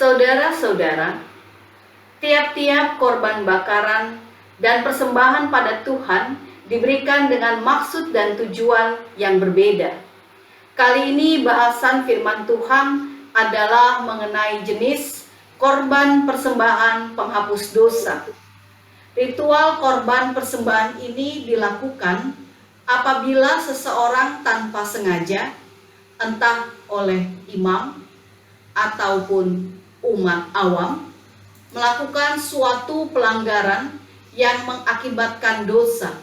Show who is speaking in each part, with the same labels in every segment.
Speaker 1: Saudara-saudara, tiap-tiap korban bakaran dan persembahan pada Tuhan diberikan dengan maksud dan tujuan yang berbeda. Kali ini bahasan firman Tuhan adalah mengenai jenis korban persembahan penghapus dosa. Ritual korban persembahan ini dilakukan apabila seseorang tanpa sengaja, entah oleh imam ataupun umat awam, melakukan suatu pelanggaran yang mengakibatkan dosa,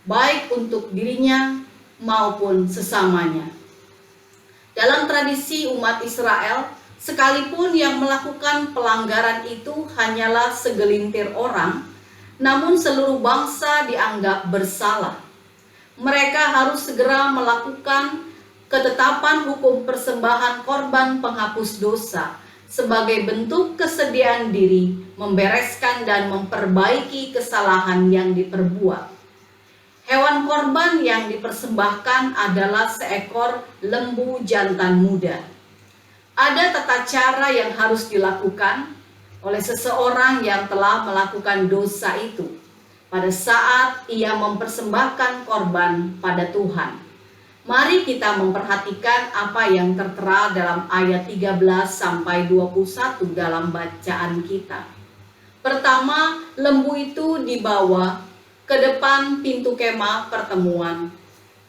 Speaker 1: baik untuk dirinya maupun sesamanya. Dalam tradisi umat Israel, sekalipun yang melakukan pelanggaran itu hanyalah segelintir orang, namun seluruh bangsa dianggap bersalah. Mereka harus segera melakukan ketetapan hukum persembahan korban penghapus dosa sebagai bentuk kesediaan diri membereskan dan memperbaiki kesalahan yang diperbuat. Hewan korban yang dipersembahkan adalah seekor lembu jantan muda. Ada tata cara yang harus dilakukan oleh seseorang yang telah melakukan dosa itu pada saat ia mempersembahkan korban pada Tuhan. Mari kita memperhatikan apa yang tertera dalam ayat 13 sampai 21 dalam bacaan kita. Pertama, lembu itu dibawa ke depan pintu kemah pertemuan.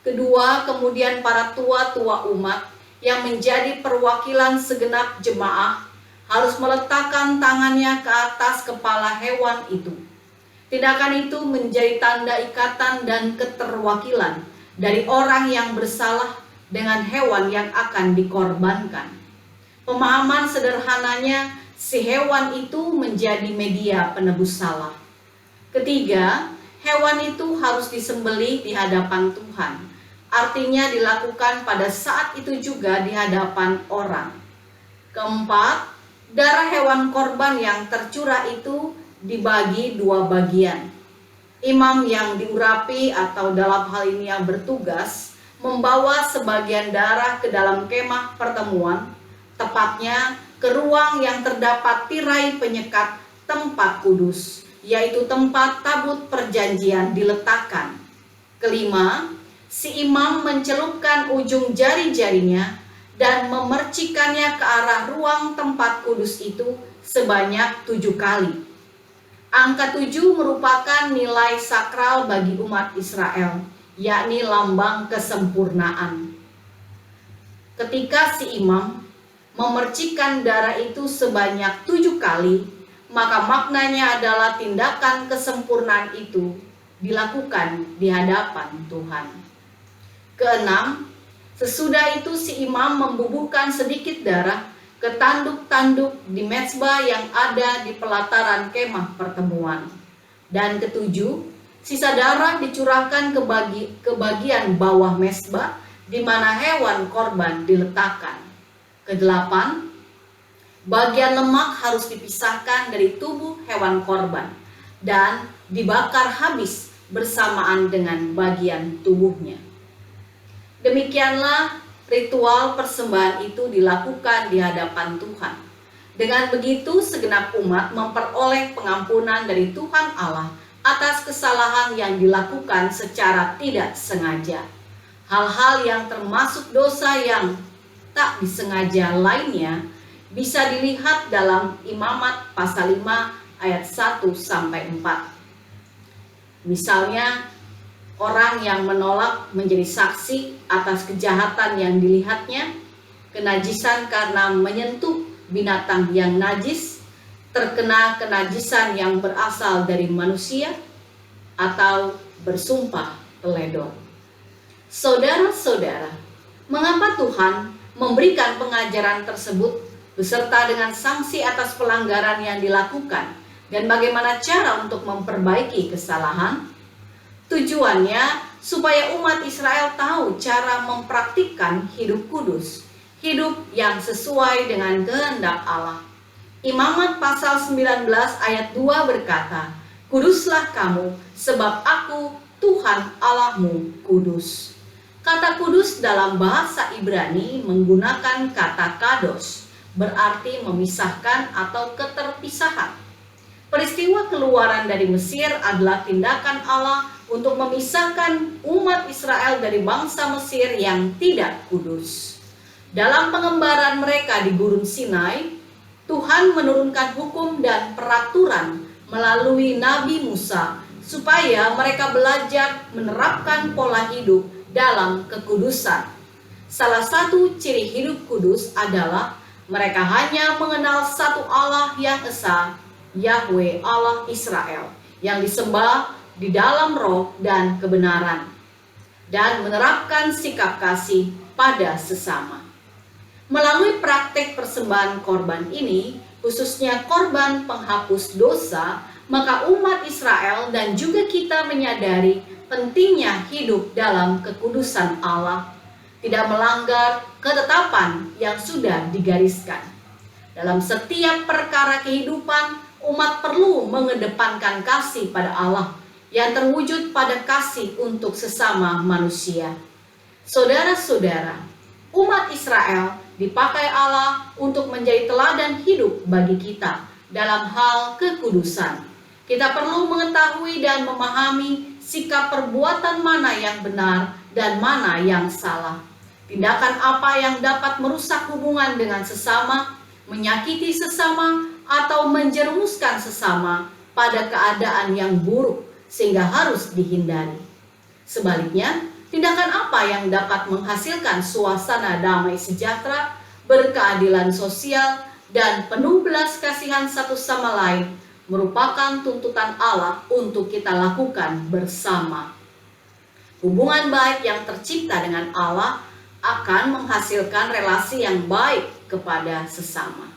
Speaker 1: Kedua, kemudian para tua-tua umat yang menjadi perwakilan segenap jemaah harus meletakkan tangannya ke atas kepala hewan itu. Tindakan itu menjadi tanda ikatan dan keterwakilan dari orang yang bersalah dengan hewan yang akan dikorbankan. Pemahaman sederhananya, si hewan itu menjadi media penebus salah. Ketiga, hewan itu harus disembelih di hadapan Tuhan. Artinya dilakukan pada saat itu juga di hadapan orang. Keempat, darah hewan korban yang tercurah itu dibagi dua bagian. Imam yang diurapi atau dalam hal ini yang bertugas membawa sebagian darah ke dalam kemah pertemuan, tepatnya ke ruang yang terdapat tirai penyekat tempat kudus, yaitu tempat tabut perjanjian diletakkan. Kelima, si imam mencelupkan ujung jari-jarinya dan memercikannya ke arah ruang tempat kudus itu sebanyak 7 kali. Angka 7 merupakan nilai sakral bagi umat Israel, yakni lambang kesempurnaan. Ketika si imam memercikan darah itu sebanyak 7 kali, maka maknanya adalah tindakan kesempurnaan itu dilakukan di hadapan Tuhan. Keenam, sesudah itu si imam membubuhkan sedikit darah ke tanduk-tanduk di mezbah yang ada di pelataran kemah pertemuan. Dan ketujuh, sisa darah dicurahkan ke bagian bawah mezbah di mana hewan korban diletakkan. Kedelapan, bagian lemak harus dipisahkan dari tubuh hewan korban dan dibakar habis bersamaan dengan bagian tubuhnya. Demikianlah ritual persembahan itu dilakukan di hadapan Tuhan. Dengan begitu segenap umat memperoleh pengampunan dari Tuhan Allah atas kesalahan yang dilakukan secara tidak sengaja. Hal-hal yang termasuk dosa yang tak disengaja lainnya bisa dilihat dalam Imamat pasal 5 ayat 1 sampai 4. Misalnya, orang yang menolak menjadi saksi atas kejahatan yang dilihatnya, kenajisan karena menyentuh binatang yang najis, terkena kenajisan yang berasal dari manusia, atau bersumpah teledor. Saudara-saudara, mengapa Tuhan memberikan pengajaran tersebut beserta dengan sanksi atas pelanggaran yang dilakukan dan bagaimana cara untuk memperbaiki kesalahan? Tujuannya supaya umat Israel tahu cara mempraktikkan hidup kudus, hidup yang sesuai dengan kehendak Allah. Imamat pasal 19 ayat 2 berkata, "Kuduslah kamu, sebab aku Tuhan Allahmu kudus." Kata kudus dalam bahasa Ibrani menggunakan kata kados, berarti memisahkan atau keterpisahan. Peristiwa keluaran dari Mesir adalah tindakan Allah untuk memisahkan umat Israel dari bangsa Mesir yang tidak kudus. Dalam pengembaraan mereka di Gurun Sinai, Tuhan menurunkan hukum dan peraturan melalui Nabi Musa supaya mereka belajar menerapkan pola hidup dalam kekudusan. Salah satu ciri hidup kudus adalah mereka hanya mengenal satu Allah yang esa, Yahweh Allah Israel, yang disembah di dalam roh dan kebenaran, dan menerapkan sikap kasih pada sesama. Melalui praktek persembahan korban ini, khususnya korban penghapus dosa, maka umat Israel dan juga kita menyadari pentingnya hidup dalam kekudusan Allah, tidak melanggar ketetapan yang sudah digariskan. Dalam setiap perkara kehidupan, umat perlu mengedepankan kasih pada Allah yang terwujud pada kasih untuk sesama manusia. Saudara-saudara, umat Israel dipakai Allah untuk menjadi teladan hidup bagi kita dalam hal kekudusan. Kita perlu mengetahui dan memahami sikap perbuatan mana yang benar dan mana yang salah. Tindakan apa yang dapat merusak hubungan dengan sesama, menyakiti sesama, atau menjerumuskan sesama pada keadaan yang buruk sehingga harus dihindari. Sebaliknya, tindakan apa yang dapat menghasilkan suasana damai sejahtera, berkeadilan sosial, dan penuh belas kasihan satu sama lain merupakan tuntutan Allah untuk kita lakukan bersama. Hubungan baik yang tercipta dengan Allah akan menghasilkan relasi yang baik kepada sesama.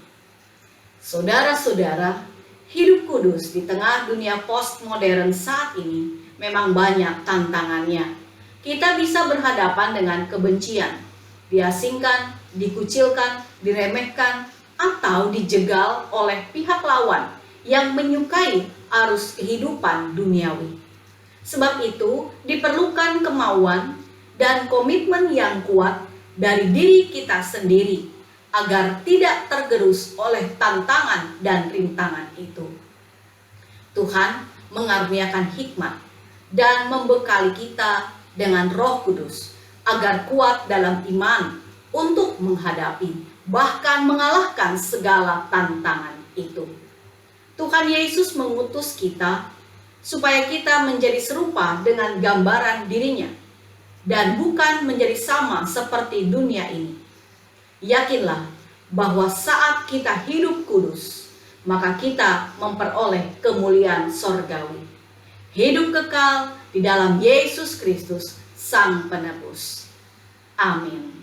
Speaker 1: Saudara-saudara, hidup kudus di tengah dunia postmodern saat ini memang banyak tantangannya. Kita bisa berhadapan dengan kebencian, diasingkan, dikucilkan, diremehkan, atau dijegal oleh pihak lawan yang menyukai arus kehidupan duniawi. Sebab itu, diperlukan kemauan dan komitmen yang kuat dari diri kita sendiri agar tidak tergerus oleh tantangan dan rintangan itu. Tuhan mengaruniakan hikmat dan membekali kita dengan Roh Kudus agar kuat dalam iman untuk menghadapi bahkan mengalahkan segala tantangan itu. Tuhan Yesus mengutus kita supaya kita menjadi serupa dengan gambaran dirinya dan bukan menjadi sama seperti dunia ini. Yakinlah bahwa saat kita hidup kudus, maka kita memperoleh kemuliaan sorgawi. Hidup kekal di dalam Yesus Kristus, Sang Penebus. Amin.